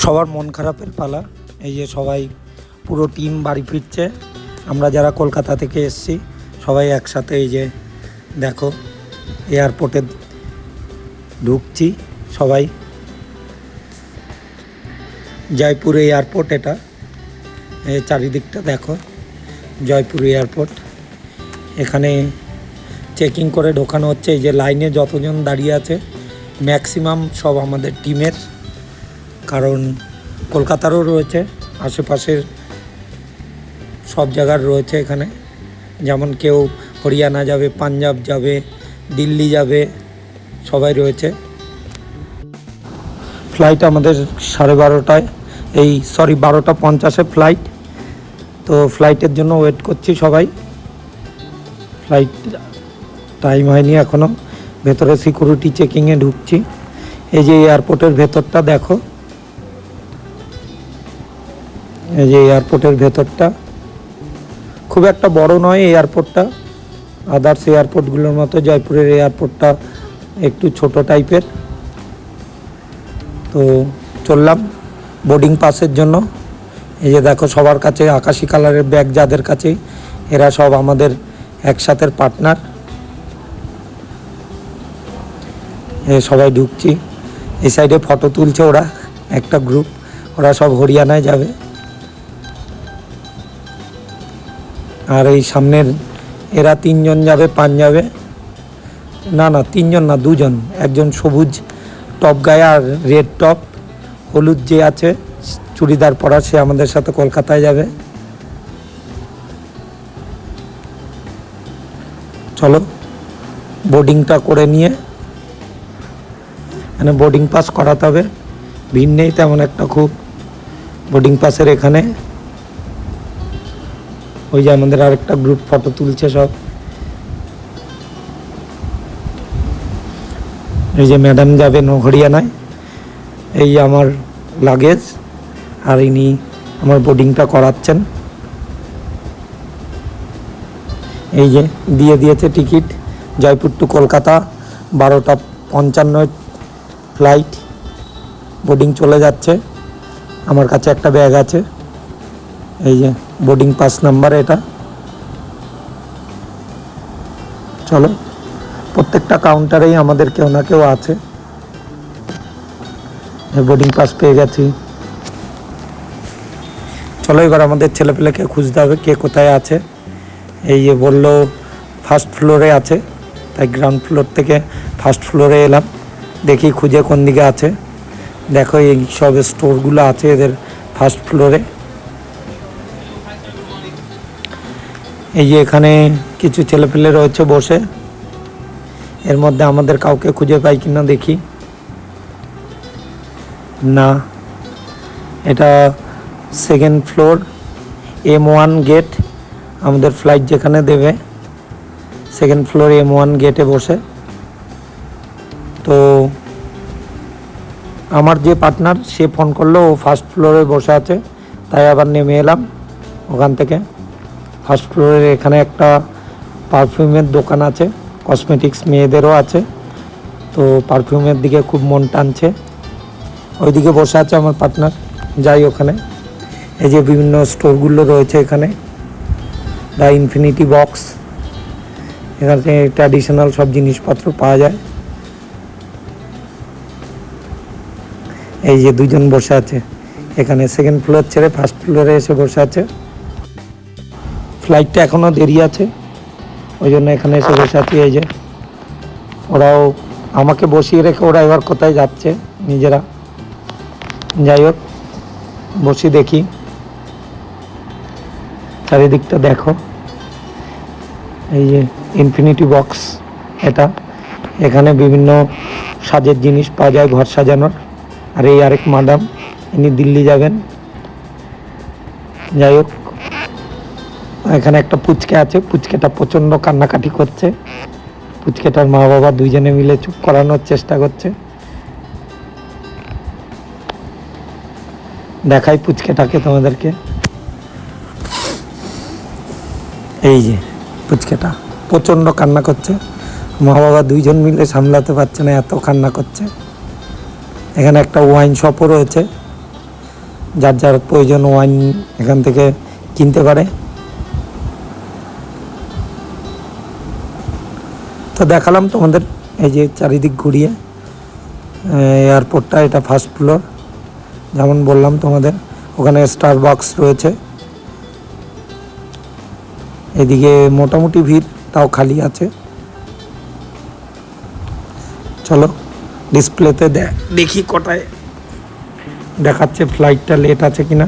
সবার মন খারাপের পালা। এই যে সবাই পুরো টিম বাড়ি ফিরছে। আমরা যারা কলকাতা থেকে এসেছি সবাই একসাথে এই যে দেখো এয়ারপোর্টে ঢুকছি সবাই। জয়পুর এয়ারপোর্ট, এটা এই চারিদিকটা দেখো জয়পুর এয়ারপোর্ট। এখানে চেকিং করে ঢোকানো হচ্ছে। এই যে লাইনে যতজন দাঁড়িয়ে আছে ম্যাক্সিমাম সব আমাদের টিমের, কারণ কলকাতারও রয়েছে, আশেপাশের সব জায়গার রয়েছে এখানে। যেমন কেউ হরিয়ানা যাবে, পাঞ্জাব যাবে, দিল্লি যাবে, সবাই রয়েছে। ফ্লাইট আমাদের 12:30টায়, 12:50 ফ্লাইট। তো ফ্লাইটের জন্য ওয়েট করছি সবাই। ফ্লাইট টাইম হয়নি এখনও। ভেতরে সিকিউরিটি চেকিংয়ে ঢুকছি। এই যে এয়ারপোর্টের ভেতরটা দেখো, এই যে এয়ারপোর্টের ভেতরটা খুব একটা বড় নয় এয়ারপোর্টটা, আদার্স এয়ারপোর্টগুলোর মতো। জয়পুরের এয়ারপোর্টটা একটু ছোট টাইপের। তো চললাম বোর্ডিং পাসের জন্য। এই যে দেখো সবার কাছে আকাশি কালারের ব্যাগ, যাদের কাছে এরা সব আমাদের একসাথের পার্টনার। সবাই ঢুকছি। এই সাইডে ফটো তুলছে ওরা, একটা গ্রুপ, ওরা সব হরিয়ানায় যাবে। আর এই সামনের এরা 3 জন যাবে পাঞ্জাবে। না 3 জন না, 2 জন। একজন সবুজ টপ গায়ে আর রেড টপ, হলুদ যে আছে চুড়িদার পরা, সে আমাদের সাথে কলকাতায় যাবে। চলো বোর্ডিংটা করে নিয়ে, মানে বোর্ডিং পাস করাতে হবে। ভিড় নেই তেমন একটা খুব বোর্ডিং পাসের এখানে। ওই যে আমাদের আরেকটা গ্রুপ ফটো তুলছে সব। এই যে ম্যাডাম যাবেন হরিয়ানায়। এই আমার লাগেজ, আর ইনি আমার বোর্ডিংটা করাচ্ছেন। এই যে দিয়ে দিয়েছে ticket, Jaipur to Kolkata 12:55 flight. Boarding চলে যাচ্ছে। আমার কাছে একটা ব্যাগ আছে, এই যে বোর্ডিং পাস নাম্বার এটা। চলো, প্রত্যেকটা কাউন্টারেই আমাদের কেউ না কেউ আছে। বোর্ডিং পাস পেয়ে গেছি। চলো এবার আমাদের ছেলেপেলেকে খুঁজতে হবে কে কোথায় আছে। এই যে বললো ফার্স্ট ফ্লোরে আছে, তাই গ্রাউন্ড ফ্লোর থেকে ফার্স্ট ফ্লোরে এলাম। দেখি খুঁজে কোন দিকে আছে। দেখো এই সব স্টোরগুলো আছে এদের ফার্স্ট ফ্লোরে। এই যে এখানে কিছু ছেলেপেলে রয়েছে বসে। এর মধ্যে আমাদের কাউকে খুঁজে পাই কিনা দেখি। না, এটা 2nd ফ্লোর M1 গেট, আমাদের ফ্লাইট যেখানে দেবে 2nd ফ্লোর M1 গেটে বসে। তো আমার যে পার্টনার সে ফোন করলো, ও ফার্স্ট ফ্লোরে বসে আছে, তাই আবার নেমে এলাম ওখান থেকে। ফার্স্ট ফ্লোরের এখানে একটা পারফিউমের দোকান আছে, কসমেটিক্স মেয়েদেরও আছে। তো পারফিউমের দিকে খুব মন টানছে, ওইদিকে বসে আছে আমার পার্টনার। যাই ওখানে। এই যে বিভিন্ন স্টোরগুলো রয়েছে এখানে। দ্য ইনফিনিটি বক্স, এখানে ট্র্যাডিশনাল সব জিনিসপত্র পাওয়া যায়। এই যে 2 জন বসে আছে এখানে, 2nd ফ্লোর ছেড়ে ফার্স্ট ফ্লোরে এসে বসে আছে। ফ্লাইটটা এখনও দেরি আছে, ওই জন্য এখানে এসে বসে আছি। এই যে ওরাও আমাকে বসিয়ে রেখে ওরা এবার কোথায় যাচ্ছে নিজেরা। যাই হোক, বসি দেখি। চারিদিকটা দেখো। এই যে ইনফিনিটি বক্স, এটা এখানে বিভিন্ন সাজের জিনিস পাওয়া যায়, ঘর সাজানোর। আর এই আরেক ম্যাডাম, ইনি দিল্লি যাবেন। যাই হোক, এখানে একটা পুচকে আছে, পুচকেটা প্রচণ্ড কান্নাকাটি করছে। পুচকেটার মা বাবা 2 জনে মিলে চুপ করানোর চেষ্টা করছে। দেখাই পুচকেটাকে তোমাদেরকে। এই যে পুচকেটা প্রচণ্ড কান্না করছে, মা বাবা 2 জন মিলে সামলাতে পারছে না, এত কান্না করছে। এখানে একটা ওয়াইন শপও রয়েছে, যার যার প্রয়োজন ওয়াইন এখান থেকে কিনতে পারে। তো দেখালাম তোমাদের এই যে চারিদিক ঘুরিয়ে এয়ারপোর্টটা, এটা ফার্স্ট ফ্লোর। যেমন বললাম তোমাদের, ওখানে স্টারবাকস রয়েছে। এদিকে মোটামুটি ভিড়, তাও খালি আছে। চলো ডিসপ্লেতে দেখি কটায় দেখাচ্ছে, ফ্লাইটটা লেট আছে কিনা।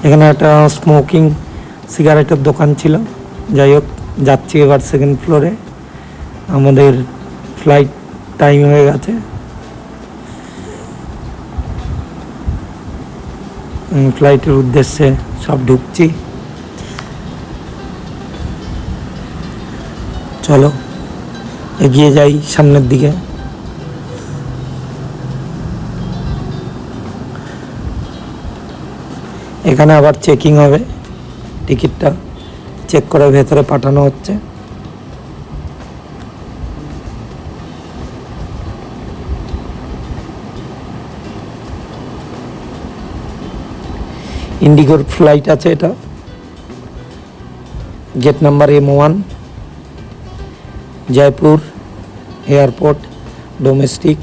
এখানে একটা স্মোকিং সিগারেটের দোকান ছিল। যাই হোক, যাচ্ছি এবার সেকেন্ড ফ্লোরে। আমাদের ফ্লাইট টাইম হয়ে গেছে। ফ্লাইটের উদ্দেশ্যে সব ঢুকছি। চলো এগিয়ে যাই সামনের দিকে। এখানে আবার চেকিং হবে, টিকিটটা চেক করে ভেতরে পাঠানো হচ্ছে। ইন্ডিগোর ফ্লাইট আছে এটা, gate number M1, Jaipur airport, domestic.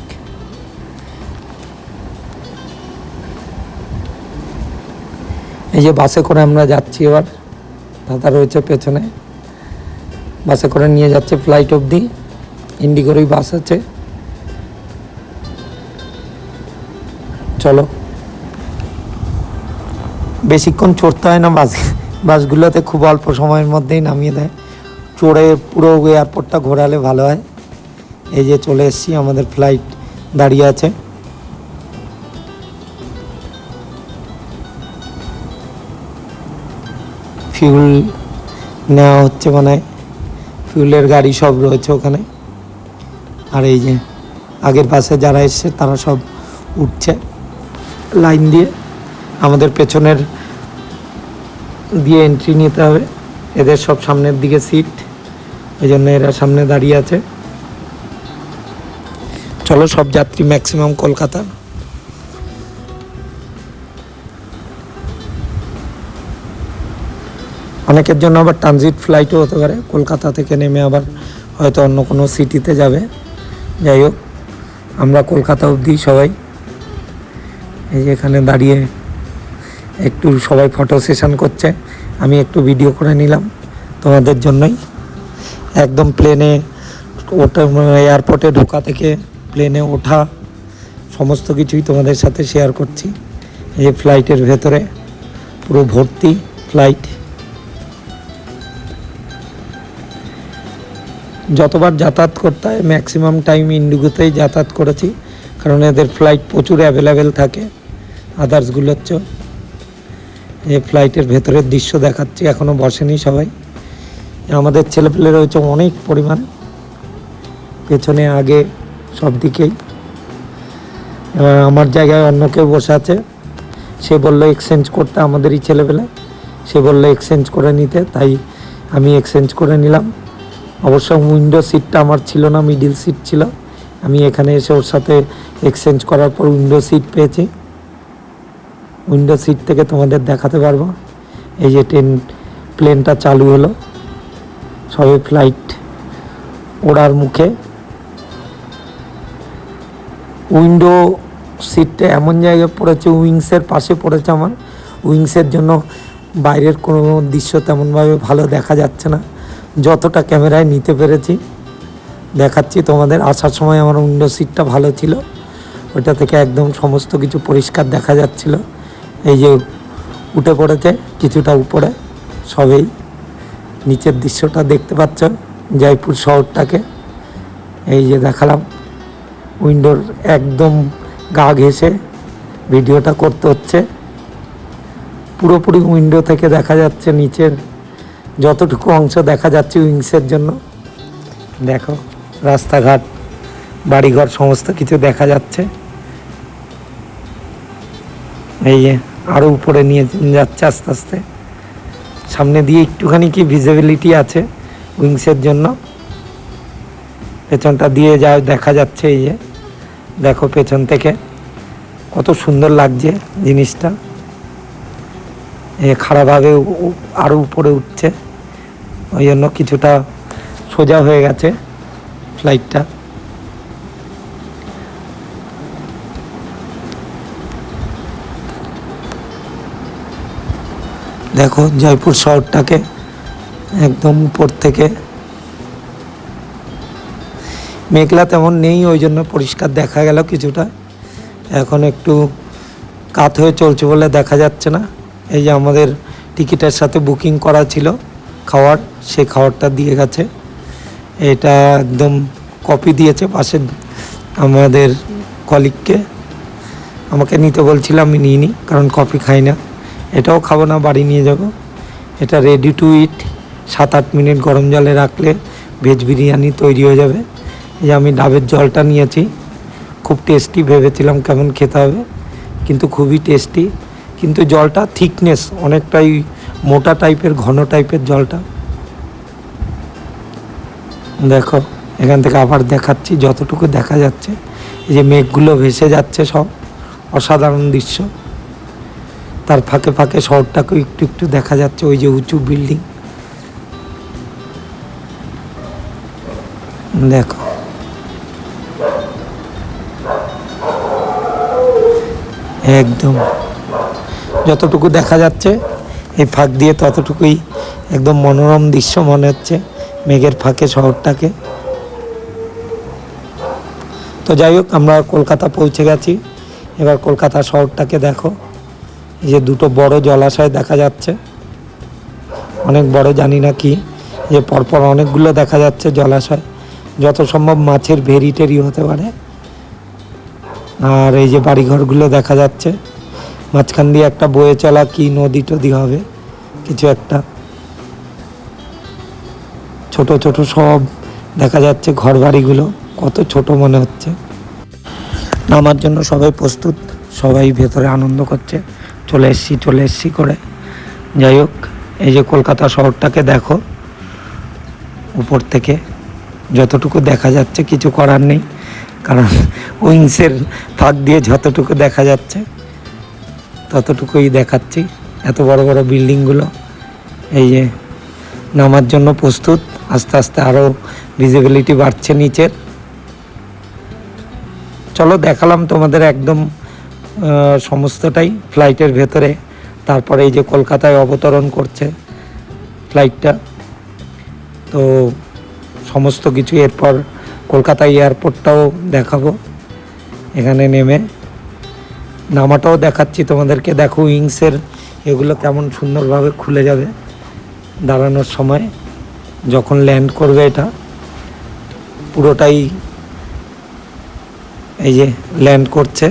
এই যে বাসে করে আমরা যাচ্ছি এবার, দাদা রয়েছে পেছনে, বাসে করে নিয়ে যাচ্ছে ফ্লাইট অবধি। ইন্ডিগোরই বাস আছে। চলো, বেশিক্ষণ চড়তে হয় না বাসগুলোতে, খুব অল্প সময়ের মধ্যেই নামিয়ে দেয়। চড়ে পুরো এয়ারপোর্টটা ঘোরালে ভালো হয়। এই যে চলে এসেছি, আমাদের ফ্লাইট দাঁড়িয়ে আছে। ফিউল নেওয়া হচ্ছে, মানে ফিউলের গাড়ি সব রয়েছে ওখানে। আর এই যে আগের পাশে যারা এসছে তারা সব উঠছে লাইন দিয়ে। আমাদের পেছনের দিয়ে এন্ট্রি নিতে হবে। এদের সব সামনের দিকে সিট, এই জন্য এরা সামনে দাঁড়িয়ে আছে। চলো, সব যাত্রী ম্যাক্সিমাম কলকাতা। অনেকের জন্য আবার ট্রানজিট ফ্লাইটও হতে পারে, কলকাতা থেকে নেমে আবার হয়তো অন্য কোনো সিটিতে যাবে। যাই হোক, আমরা কলকাতা অবধি সবাই। এই যে এখানে দাঁড়িয়ে একটু সবাই ফটো সেশন করছে, আমি একটু ভিডিও করে নিলাম তোমাদের জন্যই। একদম প্লেনে ওঠা, এয়ারপোর্টে ঢোকা থেকে প্লেনে ওঠা, সমস্ত কিছুই তোমাদের সাথে শেয়ার করছি। এই ফ্লাইটের ভেতরে পুরো ভর্তি ফ্লাইট। যতবার যাতায়াত করতে হয় ম্যাক্সিমাম টাইম ইন্ডিগোতেই যাতায়াত করেছি, কারণ এদের ফ্লাইট প্রচুর অ্যাভেলেবেল থাকে আদার্সগুলোর চেয়েও। এই ফ্লাইটের ভেতরের দৃশ্য দেখাচ্ছি, এখনও বসেনি সবাই। আমাদের ছেলেপেলে রয়েছে অনেক পরিমাণ, পেছনে আগে সব দিকেই। এবার আমার জায়গায় অন্য কেউ বসে আছে, সে বললো এক্সচেঞ্জ করতে, আমাদেরই ছেলেপেলে। সে বললো এক্সচেঞ্জ করে নিতে, তাই আমি এক্সচেঞ্জ করে নিলাম। অবশ্য উইন্ডো সিটটা আমার ছিল না, মিডিল সিট ছিল। আমি এখানে এসে ওর সাথে এক্সচেঞ্জ করার পর উইন্ডো সিট পেয়েছি। উইন্ডো সিট থেকে তোমাদের দেখাতে পারবো। এই যে প্লেনটা চালু হলো, সবে ফ্লাইট ওড়ার মুখে। উইন্ডো সিটটা এমন জায়গায় পড়েছে, উইংসের পাশে পড়েছে আমার। উইংসের জন্য বাইরের কোনো দৃশ্য তেমনভাবে ভালো দেখা যাচ্ছে না, যতটা ক্যামেরায় নিতে পেরেছি দেখাচ্ছি তোমাদের। আসার সময় আমার উইন্ডো সিটটা ভালো ছিল, ওটা থেকে একদম সমস্ত কিছু পরিষ্কার দেখা যাচ্ছিল। এই যে উঠে পড়েছে কিছুটা উপরে, সবেই নিচের দৃশ্যটা দেখতে পাচ্ছ, জয়পুর শহরটাকে। এই যে দেখালাম, উইন্ডোর একদম গা ঘেঁষে ভিডিওটা করতে হচ্ছে। পুরোপুরি উইন্ডো থেকে দেখা যাচ্ছে নিচের যতটুকু অংশ দেখা যাচ্ছে উইংসের জন্য। দেখো রাস্তাঘাট, বাড়িঘর সমস্ত কিছু দেখা যাচ্ছে। এই যে আরও উপরে নিয়ে যাচ্ছে আস্তে আস্তে, সামনে দিয়ে একটুখানি কি ভিজিবিলিটি আছে উইংসের জন্য, পেছনটা দিয়ে যা দেখা যাচ্ছে। এই যে দেখো পেছন থেকে কত সুন্দর লাগছে জিনিসটা। খাড়াভাবে আরও উপরে উঠছে, ওই জন্য কিছুটা সোজা হয়ে গেছে ফ্লাইটটা। দেখো জয়পুর শহরটাকে একদম উপর থেকে। মেঘলা তেমন নেই, ওই জন্য পরিষ্কার দেখা গেল কিছুটা। এখন একটু কাত হয়ে চলছে বলে দেখা যাচ্ছে না। এই যে আমাদের টিকিটের সাথে বুকিং করা ছিল খাওয়ার, সেই খাবারটা দিয়ে গেছে। এটা একদম কপি দিয়েছে পাশে আমাদের কলিগকে। আমাকে নিতে বলছিলাম, আমি নিইনি, কারণ কফি খাই না। এটাও খাবো না, বাড়ি নিয়ে যাব। এটা রেডি টু ইট, 7-8 মিনিট গরম জলে রাখলে ভেজ বিরিয়ানি তৈরি হয়ে যাবে। এই যে আমি ডাবের জলটা নিয়েছি, খুব টেস্টি। ভেবেছিলাম কেমন খেতে হবে, কিন্তু খুবই টেস্টি। কিন্তু জলটা থিকনেস অনেকটাই মোটা টাইপের, ঘন টাইপের জলটা। দেখো এখান থেকে আবার দেখাচ্ছি যতটুকু দেখা যাচ্ছে। এই যে মেঘগুলো ভেসে যাচ্ছে, সব অসাধারণ দৃশ্য। তার ফাঁকে ফাঁকে শহরটাকে একটু একটু দেখা যাচ্ছে, ওই যে উঁচু বিল্ডিং। দেখো একদম যতটুকু দেখা যাচ্ছে এই ফাঁক দিয়ে, ততটুকুই একদম মনোরম দৃশ্য মনে হচ্ছে, মেঘের ফাঁকে শহরটাকে। তো যাই হোক, আমরা কলকাতা পৌঁছে গেছি। এবার কলকাতা শহরটাকে দেখো। এই যে দুটো বড় জলাশয় দেখা যাচ্ছে, অনেক বড়, জানি না কি, যে পরপর অনেকগুলো দেখা যাচ্ছে জলাশয়। যত সম্ভব মাছের ভেরি টেরি হতে পারে। আর এই যে বাড়িঘরগুলো দেখা যাচ্ছে, মাঝখান দিয়ে একটা বয়ে চলা কি নদী টদি হবে কিছু একটা। ছোট ছোট সব দেখা যাচ্ছে ঘর বাড়িগুলো, কত ছোট মনে হচ্ছে। নামার জন্য সবাই প্রস্তুত, সবাই ভেতরে আনন্দ করছে, চলে এসছি করে। যাই হোক, এই যে কলকাতা শহরটাকে দেখো উপর থেকে, যতটুকু দেখা যাচ্ছে। কিছু করার নেই, কারণ উইংসের ফাঁক দিয়ে যতটুকু দেখা যাচ্ছে ততটুকুই দেখাচ্ছি। এত বড় বড় বিল্ডিংগুলো। এই যে নামার জন্য প্রস্তুত, আস্তে আস্তে আরও ভিজিবিলিটি বাড়ছে নিচের। চলো দেখালাম তোমাদের একদম সমস্তটাই ফ্লাইটের ভেতরে। তারপরে এই যে কলকাতায় অবতরণ করছে ফ্লাইটটা, তো সমস্ত কিছু। এরপর কলকাতা এয়ারপোর্টটাও দেখাবো, এখানে নেমে নামাটাও দেখাচ্ছি তোমাদেরকে। দেখো উইংসের এগুলো কেমন সুন্দরভাবে খুলে যাবে দাঁড়ানোর সময়, যখন ল্যান্ড করবে। এটা পুরোটাই এই যে ল্যান্ড করছে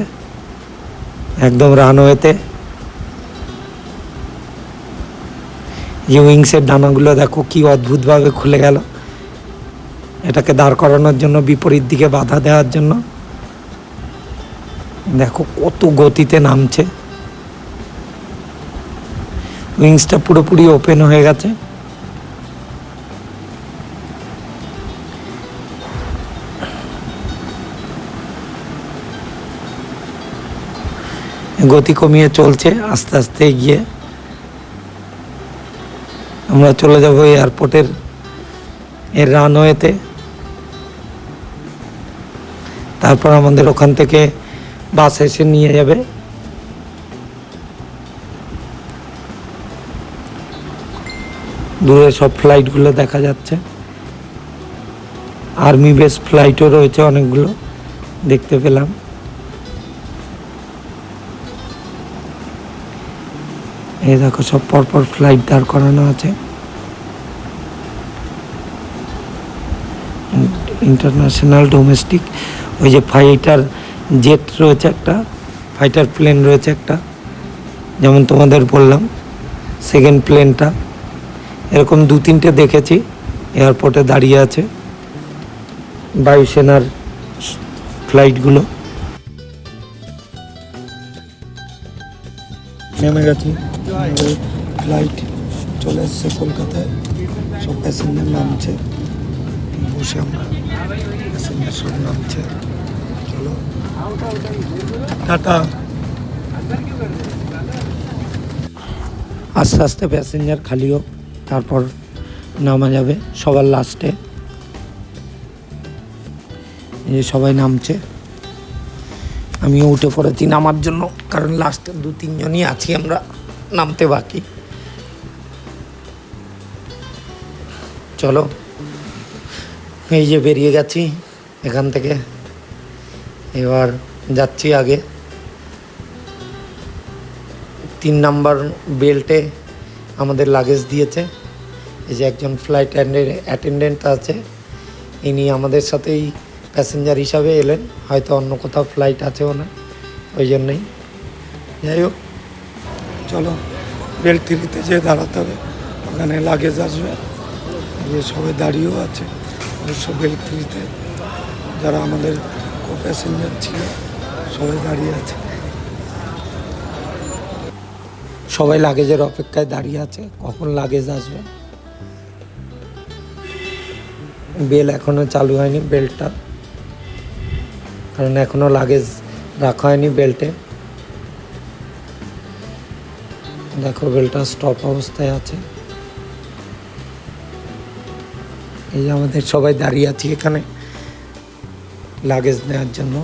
একদম রানওয়েতে। এই উইংসের ডানাগুলো দেখো কি অদ্ভুতভাবে খুলে গেল, এটাকে দাঁড় করানোর জন্য, বিপরীত দিকে বাধা দেওয়ার জন্য। দেখো কত গতিতে নামছে। উইংসটা পুরোপুরি ওপেন হয়ে গেছে। গতি কমিয়ে চলছে, আস্তে আস্তে এগিয়ে আমরা চলে যাব এয়ারপোর্টের রানওয়েতে। তারপর আমাদের ওখান থেকে বাস এসে নিয়ে যাবে। দূরে সব ফ্লাইটগুলো দেখা যাচ্ছে, আর্মি বেস ফ্লাইটও রয়েছে অনেকগুলো, দেখতে পেলাম। এই দেখো সব পরপর ফ্লাইট দাঁড় করানো আছে। International, domestic. ওই যে ফাইটার জেট রয়েছে একটা, ফাইটার প্লেন রয়েছে একটা, যেমন তোমাদের বললাম সেকেন্ড প্লেনটা। এরকম 2-3টে দেখেছি এয়ারপোর্টে দাঁড়িয়ে আছে বায়ুসেনার ফ্লাইটগুলো। নেমে গেছি, ফ্লাইট চলে এসছে কলকাতায়। সব প্যাসেঞ্জার নামছে, বসে আমরা প্যাসেঞ্জার সব নামছে। চলো টাটা। আস্তে আস্তে প্যাসেঞ্জার খালি হোক, তারপর নামা যাবে সবার লাস্টে। এই যে সবাই নামছে, আমিও উঠে পড়েছি নামার জন্য, কারণ লাস্টে 2-3 জনই আছি আমরা নামতে বাকি। চলো, এই যে বেরিয়ে গেছি এখান থেকে, এবার যাচ্ছি আগে। 3 নাম্বার বেল্টে আমাদের লাগেজ দিয়েছে। এই যে একজন ফ্লাইট অ্যাটেন্ডেন্ট আছে, ইনি আমাদের সাথেই প্যাসেঞ্জার হিসাবে এলেন, হয়তো অন্য কোথাও ফ্লাইট আছেও না, ওই জন্যই। যাই হোক, চলো বেল্ট 3-তে যেয়ে দাঁড়াতে হবে, ওখানে লাগেজ আসবে। যে সবাই দাঁড়িয়েও আছে অবশ্য বেল্ট 3-তে, যারা আমাদের কো প্যাসেঞ্জার ছিল সবাই দাঁড়িয়ে আছে। সবাই লাগেজের অপেক্ষায় দাঁড়িয়ে আছে কখন লাগেজ আসবে। বেল এখনো চালু হয়নি বেল্টটা, কারণ এখনো লাগেজ রাখা হয়নি বেল্টে। দেখো বেলটা স্টপ অবস্থায় আছে। এই যে আমাদের সবাই দাঁড়িয়ে আছি এখানে লাগেজ নেওয়ার জন্য।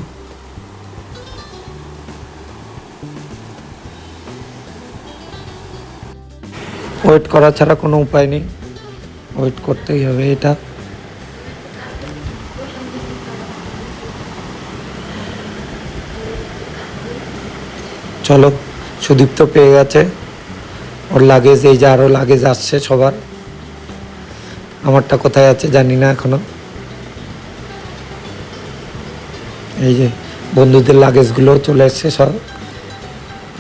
ওয়েট করা ছাড়া কোনো উপায় নেই, ওয়েট করতেই হবে। এটা চলো, সুদীপ্ত পেয়ে গেছে ওর লাগেজ। এই যে আরও লাগেজ আসছে সবার, আমারটা কোথায় আছে জানি না এখনো। এই যে বন্ধুদের লাগেজগুলো চলে এসছে সব,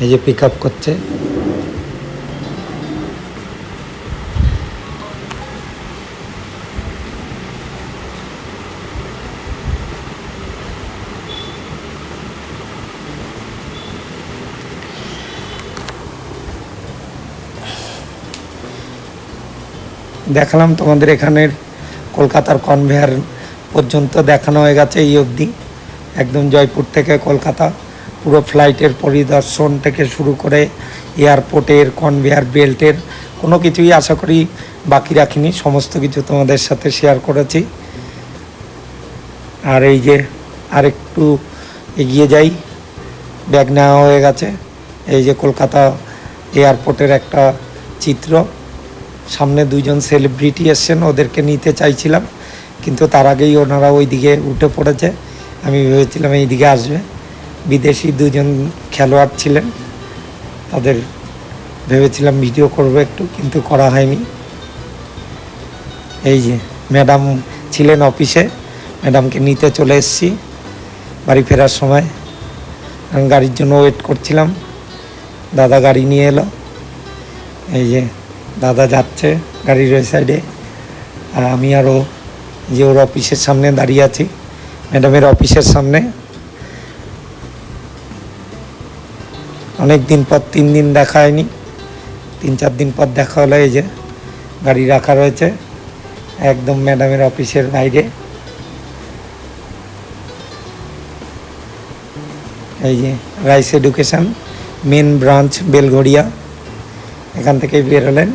এই যে পিক আপ করছে। দেখালাম তোমাদের এখানের কলকাতার কনভেয়ার পর্যন্ত দেখানো হয়ে গেছে এই অবধি, একদম জয়পুর থেকে কলকাতা পুরো ফ্লাইটের পরিদর্শন থেকে শুরু করে এয়ারপোর্টের কনভেয়ার বেল্টের কোনো কিছুই আশা করি বাকি রাখিনি, সমস্ত কিছু তোমাদের সাথে শেয়ার করেছি। আর এই যে আরেকটু এগিয়ে যাই, ব্যাগ নেওয়া হয়ে গেছে। এই যে কলকাতা এয়ারপোর্টের একটা চিত্র, সামনে 2জন সেলিব্রিটি এসছেন, ওদেরকে নিতে চাইছিলাম কিন্তু তার আগেই ওনারা ওই দিকে উঠে পড়েছে। আমি ভেবেছিলাম এই দিকে আসবে, বিদেশি 2জন খেলোয়াড় ছিলেন, তাদের ভেবেছিলাম ভিডিও করবো একটু, কিন্তু করা হয়নি। এই যে ম্যাডাম ছিলেন অফিসে, ম্যাডামকে নিতে চলে এসেছি বাড়ি ফেরার সময়। আমি গাড়ির জন্য ওয়েট করছিলাম, দাদা গাড়ি নিয়ে এলো। এই যে দাদা যাচ্ছে গাড়ির ওই সাইডে, আর আমি আরও যে ওর অফিসের সামনে দাঁড়িয়ে আছি, ম্যাডামের অফিসের সামনে। অনেক দিন পর, 3 দিন দেখা হয়নি, 3-4 দিন পর দেখা হলো। এই যে গাড়ি রাখা রয়েছে একদম ম্যাডামের অফিসের বাইরে। এই যে Rise Education main branch Belgharia, এখান থেকেই বেরোলেন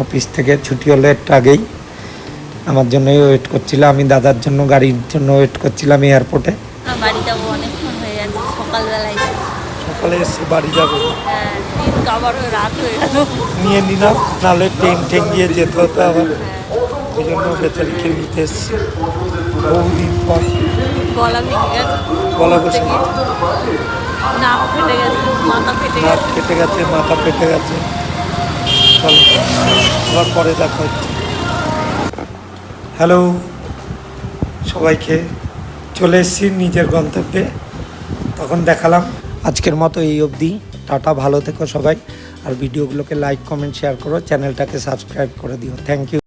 অফিস থেকে, ছুটি হলো একটু আগেই। আমার জন্যই ওয়েট করছিল, আমি দাদার জন্য গাড়ির জন্য ওয়েট করছিলাম এয়ারপোর্টে। বাড়ি যাবো, অনেকক্ষণ হয়ে যাচ্ছে, সকালবেলায় সকালে এসে বাড়ি যাবো, আবার রাত হয়ে গেল। নিয়ে নিলাম, নাহলে ট্রেন গিয়ে যেতে হতো আবার, ওই জন্য বেচারিকে নিতে এসছি বহুদিন পর। গলা ভেঙে গেছে, গলা বসে নাক ফেটে গেছে, মাথা ফেটে হাত গেছে। কেটে গেছে, মাথা ফেটে গেছে। চলো আবার পরে দেখা হচ্ছে। হ্যালো সবাইকে, চলে এসেছি নিজের গন্তব্যে, তখন দেখালাম। আজকের মতো এই অবধি, টাটা, ভালো থেকো সবাই। আর ভিডিওগুলোকে লাইক, কমেন্ট, শেয়ার করো, চ্যানেলটাকে সাবস্ক্রাইব করে দিও। Thank you.